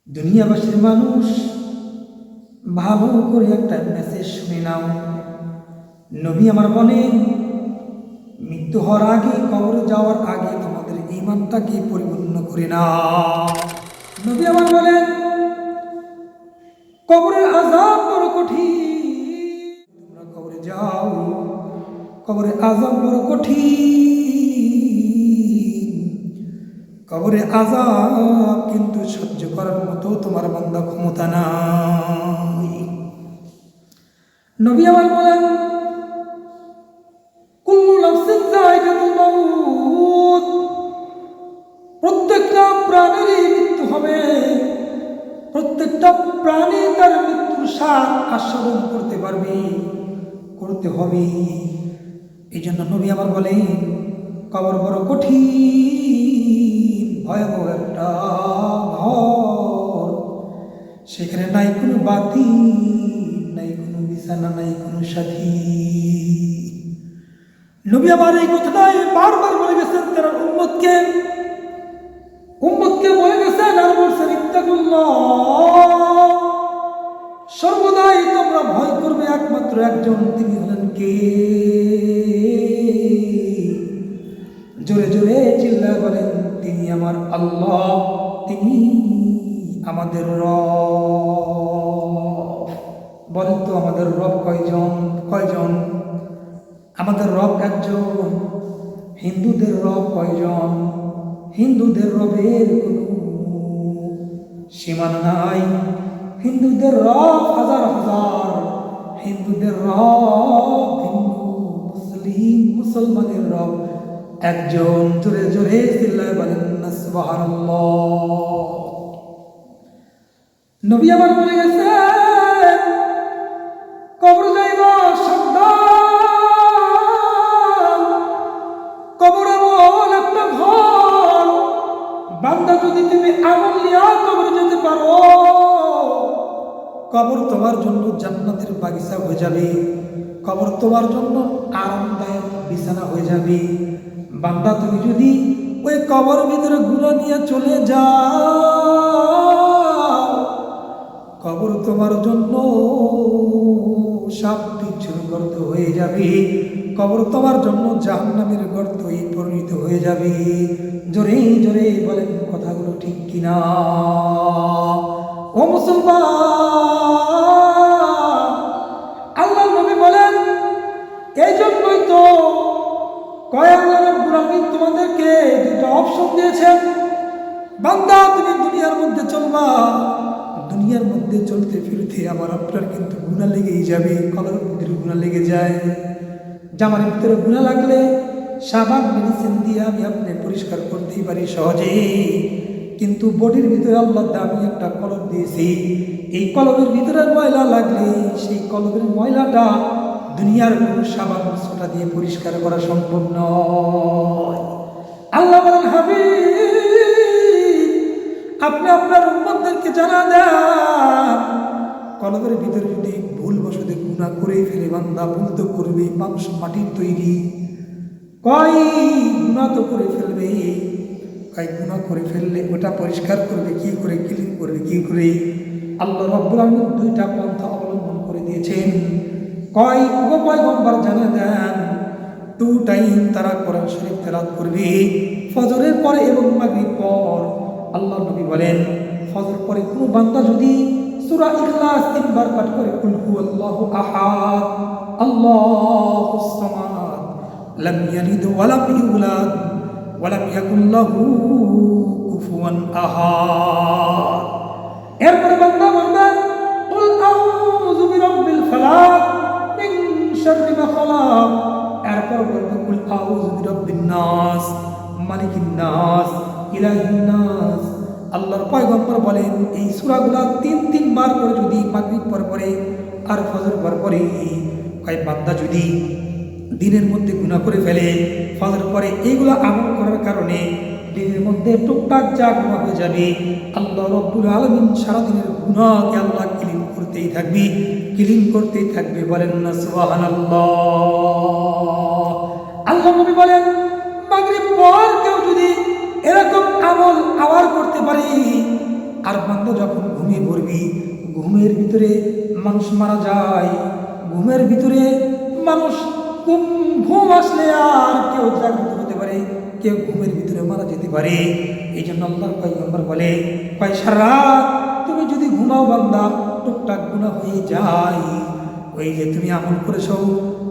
দুনিয়াবাসীর মানুষ ভালো করে একটা মেসেজ শুনে নাও। নবী আমার বলেন, মৃত্যু হওয়ার আগে, কবরে যাওয়ার আগে তোমাদের ঈমানটাকে পরিপূর্ণ করে নাও। নবী আমার বলেন, কবরের আযাব বড় কঠিন। তোমরা কবরে যাও, কবরের আযাব বড় কঠিন। কবরে আযাব কিন্তু সহ্য করার মতো তোমার বান্দা ক্ষমতা নাই। নবী আমার বলেন, কুল্লু নাফসিন যায়িকাতুল মাউত, প্রত্যেকটা প্রাণীরই মৃত্যু হবে। প্রত্যেকটা প্রাণী তার মৃত্যুর স্বাদ আস্বাদন করতে পারবে, করতে হবে। এই জন্য নবী আমার বলেন, কবর বড় কঠিন, ভয়াবহ একটা ঘর। সেখানে নাই কোনো বাতি, নাই কোনো বিছানা, নাই কোনো সাথী। নবী আমার এই কথাটাই বারবার বলে গেছেন তার উম্মতকে বলে গেছেন আর বলছেন, ইত্তাকুল্লাহ, সর্বদাই তোমরা ভয় করবে একমাত্র একজন, তিনি হলেন কে? জোরে জোরে চিল্লায় বলেন, তিনি আমার আল্লাহ, তিনি আমাদের রব। বলেন তো আমাদের রব কয়জন? কয়জন? আমাদের রব একজন। হিন্দুদের রব কয়জন? হিন্দুদের রবের কোনো সীমানা নাই। হিন্দুদের রব হাজার হাজার। হিন্দুদের রব হিন্দু, মুসলিম, মুসলমানের রব একজন। জোরে জোরে চিল্লায় বলেন না সুবহানাল্লাহ। নবী আমার বলে গেছে, কবর যাইবা সাবধান। কবর এমন একটা ঘর, বান্দা যদি তুমি আমল নিয়া কবরে যেতে পারো, কবর তোমার জন্য জান্নাতের বাগিচা হয়ে যাবে। কবর তোমার জন্য আরামদায়ক বিছানা হয়ে যাবে। বান্দা তুমি যদি ওই কবর ভিতরে গুনাহ নিয়ে চলে যাও, কবর তোমার জন্য সাপ বিচ্ছুর গর্ত হয়ে যাবে। কবর তোমার জন্য জাহান্নামের গর্ত পরিণত হয়ে যাবে। জোরে জোরে বলেন কথাগুলো ঠিক কিনা? ও মুসলমান, আল্লাহ নবী বলেন, এই জন্যই তো আল্লাহ রাব্বুল আলামিন তোমাদেরকে দুটো অপশন দিয়েছেন। বান্দা তুমি দুনিয়ার মধ্যে চলবা, দুনিয়ার মধ্যে চলতে ফিরতে আমার আপনার কিন্তু গুনাহ লেগেই যাবে। কলমের ভিতরে গুনাহ লেগে যায়। জামার ভিতরে গুনাহ লাগলে সাবান মেডিসিন দিয়ে আমি আপনি পরিষ্কার করতেই পারি সহজে, কিন্তু বডির ভিতরে আল্লাহ দামি একটা কলম দিয়েছি। এই কলমের ভিতরে ময়লা লাগলে সেই কলমের ময়লাটা দুনিয়ার কোনো সাবান সোটা দিয়ে পরিষ্কার করা সম্ভব নয়। আল্লাহ বলেন, হাবিব, আপনি আপনার উম্মতদেরকে জানা দেন, কলমের ভিতরে যদি ভুলবশত গুনাহ করে ফেলে, বান্দা ভুল তো করবে, মানুষ মাটির তৈরি, কয় গুনাহ তো করে ফেলবে। কয় গুনাহ করে ফেললে ওটা পরিষ্কার করবে কি করে, ক্লিন করবে কি করে? আল্লাহ রাব্বুল আলামিন দুইটা পন্থা অবলম্বন করে দিয়েছেন। কয় ও পয়গম্বর জানা দেন, 2 টাইম তারা কোরআন শরীফ তেলাওয়াত করবে, ফজরের পরে এবং মাগরিব পর। আল্লাহ নবী বলেন, ফজর পরে কোনো বান্দা যদি সূরা ইখলাস 3 বার পাঠ করে, কুল হুয়াল্লাহু আহাদ, আল্লাহুস সামাদ, লাম ইয়ালিদ ওয়া লাম ইউলাদ ওয়া লাম ইয়াকুল লাহু কুফুয়ান আহাদ। এরপরে বান্দা বলবে, কুল আউযু বিরাব্বিল ফালাক মিন শাররি মা খালাক। এরপর বলবে, কুল আউযু বিরাব্বিন নাস মালিকিন নাস ইলাহিন নাস। আল্লাহর পয়গম্বর বলেন, এই সূরাগুলো 3 বার করে যদি মাগরিব পরে আর ফজর পরে, কয় বান্দা যদি দিনের মধ্যে গুনাহ করে ফেলে, ফজর পরে এইগুলো আমল করার কারণে দিনের মধ্যে টুকটাক যা গুনাহ হয়ে যাবে, আল্লাহ রাব্বুল আলামিন সারাদিনের গুনাহকে আল্লাহ ক্লিন করতেই থাকবে। বলেন না সুবহানাল্লাহ। আল্লাহ নবী বলেন, মাগরিব পর কেউ যদি এরকম আমল আবার করতে পারে, আর বান্দা যখন ঘুমিয়ে পড়বি, ঘুমের ভিতরে মানুষ মারা যায়, ঘুমের ভিতরে মানুষ ঘুম আসলে আর কেউ জাগ্রত হতে পারে, কেউ ঘুমের ভিতরে মারা যেতে পারে। এই জন্য আল্লাহর পয়গম্বর বলে, সারা তুমি যদি ঘুমাও বান্দা টুকটাক গুনাহ হয়ে যায়। ওই যে তুমি আমল করেছো,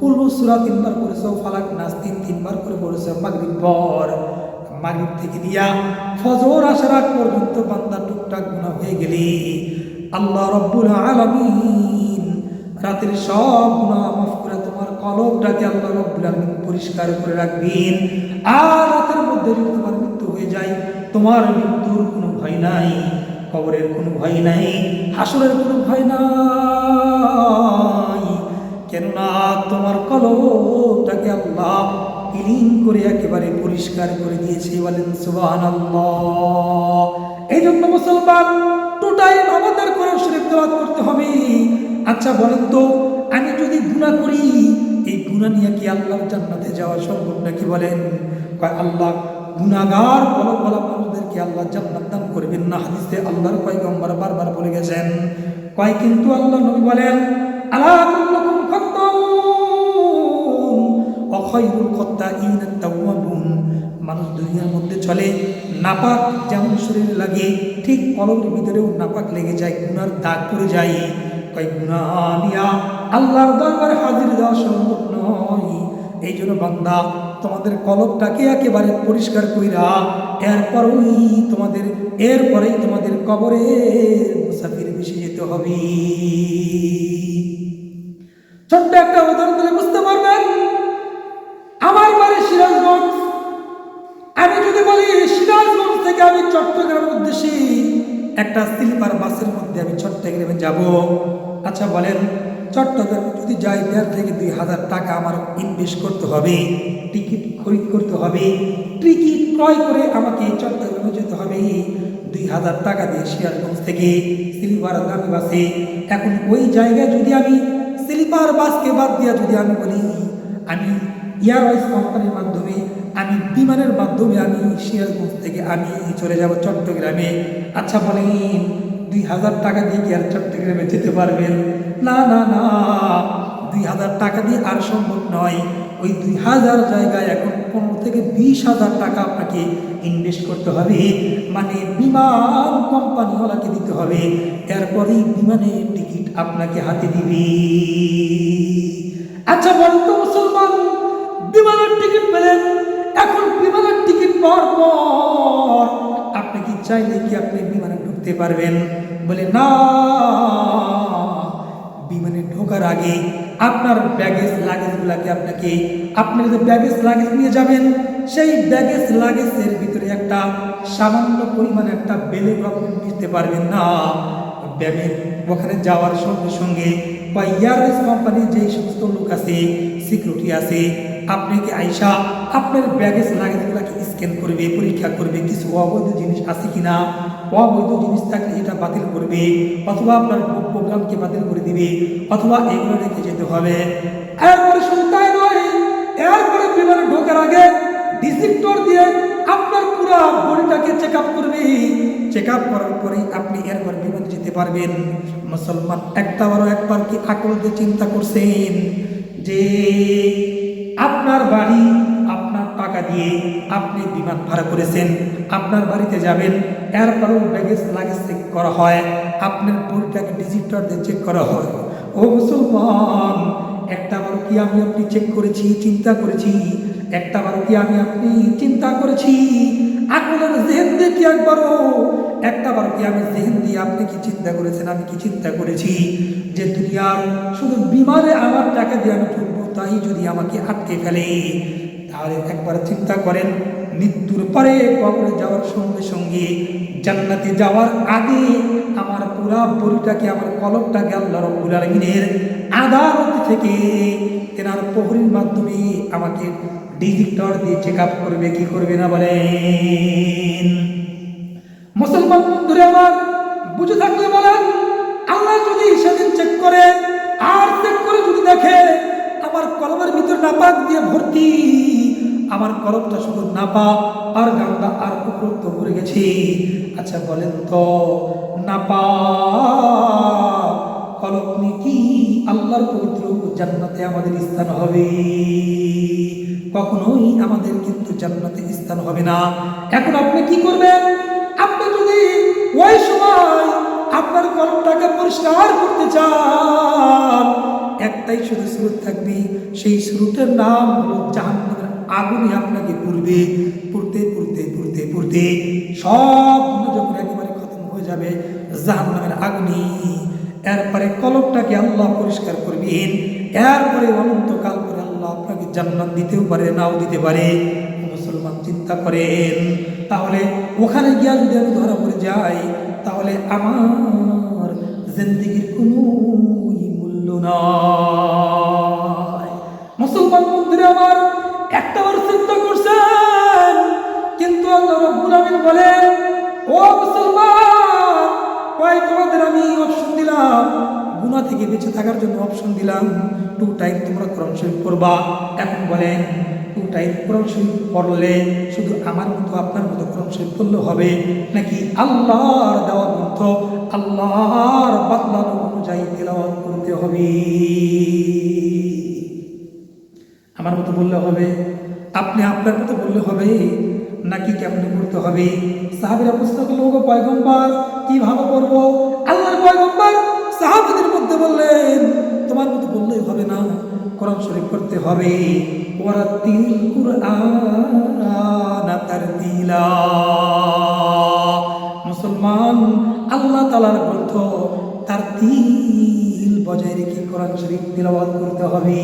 কুল সূরা 3 বার করেছো, ফালাক নাস 3 বার করে পড়েছো, মাগরিব পর, মাগরিব থেকে দিয়া ফজর আসার আগ পর্যন্ত বান্দা টুকটাক গুনাহ হয়ে গেলে আল্লাহ রাব্বুল আলামিন রাতের সব গুনাহ মাফ করে তোমার কলবটাকে আল্লাহ রাব্বুল আলামিন পরিষ্কার করে রাখবেন। আর রাতের মধ্যে যদি তোমার মৃত্যু হয়ে যায়, তোমার মৃত্যুর কোনো ভয় নাই, কবরের কোনো ভয় নাই, হাসরের কোনো ভয় নাই। কেননা তোমার কলবটাকে আল্লাহ ক্লিন করে একেবারে পরিষ্কার করে দিয়েছে। বলেন সুবহানাল্লাহ। এই জন্য মুসলমান টোটাই আমাদের কোরআন শরীফ তেলাওয়াত করতে হবে। আচ্ছা বলেন তো, আমি যদি গুনাহ করি, এই গুনাহ নিয়ে কি আল্লাহর জান্নাতে যাওয়া সম্ভব নাকি? বলেন। আল্লাহ গুনাহগার বলা মানুষদেরকে আল্লাহ জান্নাত দান করবেন না। হাদিসে আল্লাহর পয়গম্বর বারবার বলে গেছেন। কিন্তু আল্লাহ নবী বলেন, আলা কুল্লুকুম খাত্তাউন ওয়া খায়রুল খাত্তাইন আত-তাওয়াবুন। মানুষ দুনিয়ার মধ্যে চলে, নাপাক যেমন শরীর লাগে, ঠিক কলবের ভিতরেও নাপাক লেগে যায়, গুনার দাগ পড়ে যায়। গুনাহ নিয়া আল্লাহর দরবারে হাজির দেওয়া সম্ভব নয়। এই জন্য বান্দা তোমাদের কলবটাকে একেবারে পরিষ্কার কইরা এরপরেই তোমাদের কবরে মুসাফির বেশি যেতে হবে। ছোট্ট একটা উদাহরণ দিলে বুঝতে পারবেন। আমার বাড়ি সিরাজগঞ্জ। আমি যদি বলি সিরাজগঞ্জ থেকে আমি চট্টগ্রামের উদ্দেশ্যে একটা স্লিপার বাসের মধ্যে আমি চট্টগ্রামে যাব। আচ্ছা বলেন, চট্টগ্রামে যদি যাই 1,500 থেকে 2,000 টাকা আমার ইনভেস্ট করতে হবে, টিকিট খরিদ করতে হবে। টিকিট ক্রয় করে আমাকে চট্টগ্রামে যেতে হবে 2,000 টাকা দিয়ে সিরাজগঞ্জ থেকে স্লিপার দামি বাসে। এখন ওই জায়গায় যদি আমি স্লিপার বাসকে বাদ দিয়া যদি আমি বলি আমি এয়ারওয়েজ কোম্পানির মাধ্যমে, আমি বিমানের মাধ্যমে আমি সিরাজগঞ্জ থেকে আমি চলে যাব চট্টগ্রামে। আচ্ছা বলেন, 2,000 টাকা দিয়ে কি আর চট্টগ্রামে যেতে পারবেন? না না না, 2,000 টাকা দিয়ে আর সম্ভব নয়। ওই 2,000 জায়গায় এখন 15 থেকে 20,000 টাকা আপনাকে ইনভেস্ট করতে হবে, মানে বিমান কোম্পানিওয়ালাকে দিতে হবে। এরপরেই বিমানের টিকিট আপনাকে হাতে দিবে। আচ্ছা বলতো মুসলমান, বিমানের টিকিট পেলেন, এখন বিমানের টিকিট পাওয়ার পর আপনি কি চাইলে কি আপনি বিমানে ঢুকতে পারবেন? বলে না, বিমানে ঢোকার আগে আপনার ব্যাগেজ লাগেজগুলাকে আপনি যে ব্যাগেজ লাগেজ নিয়ে যাবেন, সেই ব্যাগেজ লাগেজের ভিতরে একটা সামান্য পরিমাণ একটা বেলেট আপনি নিতে পারবেন না। ব্যাগের ওখানে যাওয়ার সঙ্গে সঙ্গে বা এয়ারওয়েজ কোম্পানির যেই সমস্ত লোক আছে, সিকিউরিটি আছে, আপনাকে আইসা আপনার ব্যাগেজ লাগেজগুলোকে স্ক্যান করবে, পরীক্ষা করবে কিছু অবৈধ জিনিস আছে কিনা। অবৈধ জিনিস থাকলে এটা বাতিল করবে, অথবা আপনার প্রোগ্রামকে বাতিল করে দিবে, অথবা এগুলো রেখে যেতে হবে। এরপরে শুধু তাই নয়, এরপরে বিমানে ঢোকার আগে ডিসিপ্টর দিয়ে আপনার পুরো বডিটাকে চেক আপ করবে। চেক আপ করার পরেই আপনি এরপর বিমানে যেতে পারবেন। মুসলমান একবার কি আকল দিয়ে চিন্তা করছেন যে আপনার বাড়ি, আপনার টাকা দিয়ে আপনি বিমান ভাড়া করেছেন, আপনার বাড়িতে যাবেন, এরপরেও ব্যাগেজ লাগেজ চেক করা হয়, আপনার বডিটাকে ডিজিটাল দিয়ে চেক করা হয়। ও মুসলমান, একটাবারও কি আমি আপনি চেক করেছি, চিন্তা করেছি? একটাবারও কি আমি আপনি চিন্তা করেছি? আকলের জেহেন দিয়ে কি একটাবারও কি আমি জেহেন দিয়ে আপনি কি চিন্তা করেছেন, আমি কি চিন্তা করেছি যে দুনিয়ার শুধু বিমানে আমার টাকা দিয়ে আমি ঢুকবো, তাই যদি আমাকে আটকে ফেলে? তাহলে একবার চিন্তা করেন, মৃত্যুর পরে কবরে যাওয়ার সঙ্গে সঙ্গে জান্নাতে যাওয়ার আগে আমার পুরা বডিটাকে, আমার কলবটাকে আল্লাহ রাব্বুল আলামিনের আদালত থেকে তেনার প্রহরীর মাধ্যমে আমাকে ডিজিটাল দিয়ে চেক আপ করবে, কি করবে না বলেন? মুসলমান বন্ধুরা আমার, বুঝে থাকলে বলেন, আল্লাহ যদি সেদিন চেক করে আর চেক করে যদি দেখে আমার কলবের ভিতর নাপাক দিয়ে ভর্তি, আমার কলবটা শুধু নাপাক আর গান্দা আর কুকুরত্ব ভরে গেছে, আচ্ছা বলেন তো নাপাক কলব কি আল্লাহর পবিত্র জান্নাতে আমাদের স্থান হবে? কখনোই আমাদের কিন্তু জান্নাতে স্থান হবে না। এখন আপনি কি করবেন? আপনি যদি ওই সময় আপনার কলবটাকে পরিষ্কার করতে চান, একটাই শুধু সুরত থাকবে, সেই সুরতের নাম হলো জাহান্নামের আগুনে আপনাকে পুড়বে। পুড়তে পুড়তে পুড়তে পুড়তে সব যখন একেবারে খতম হয়ে যাবে জাহান্নামের আগুনে, এরপরে কলবটাকে আল্লাহ পরিষ্কার করবেন। এরপরে অনন্তকাল করে আল্লাহ আপনাকে জান্নাত দিতেও পারে, নাও দিতে পারে। মুসলমান চিন্তা করেন, তাহলে ওখানে গিয়া যদি আমি ধরা পড়ে যাই, তাহলে আমার জিন্দেগির কোনো মূল্য নাই। মুসলমান বন্ধুরা আমার, একটাবার চিন্তা করছেন? কিন্তু আল্লাহ রাব্বুল আমিন বলেন, ও মুসলমান, কয় তোমাদের আমি অপশন দিলাম, গুনাহ থেকে বেঁচে থাকার জন্য অপশন দিলাম। 2 টাইম তোমরা কোরআন শরীফ পড়বা। এখন বলেন 2 টাইম কোরআন শরীফ পড়লে শুধু আমার মতো আপনার মতো কোরআন শরীফ পড়লে হবে, নাকি আল্লাহর দেওয়া গ্রন্থ আল্লাহর বাতলানো অনুযায়ী তেলাওয়াত করতে হবে? আমার মতো বললে হবে? আপনি আপনার মতো বললে হবে, নাকি কেমনে করতে হবে? সাহাবীরা প্রশ্ন করল, ওগো পয়গম্বর, কিভাবে করবো? আল্লাহর পয়গম্বর সাহাবীদের মধ্যে বললেন, তোমার মতো বললেই হবে না, কোরআন শরীফ পড়তে হবে। ওয়ারাতিল কুরআন তারতিলা। মুসলমান, আল্লাহ তাআলার গ্রন্থ তারতিল বজায় রেখে কোরআন শরীফ তিলাওয়াত করতে হবে।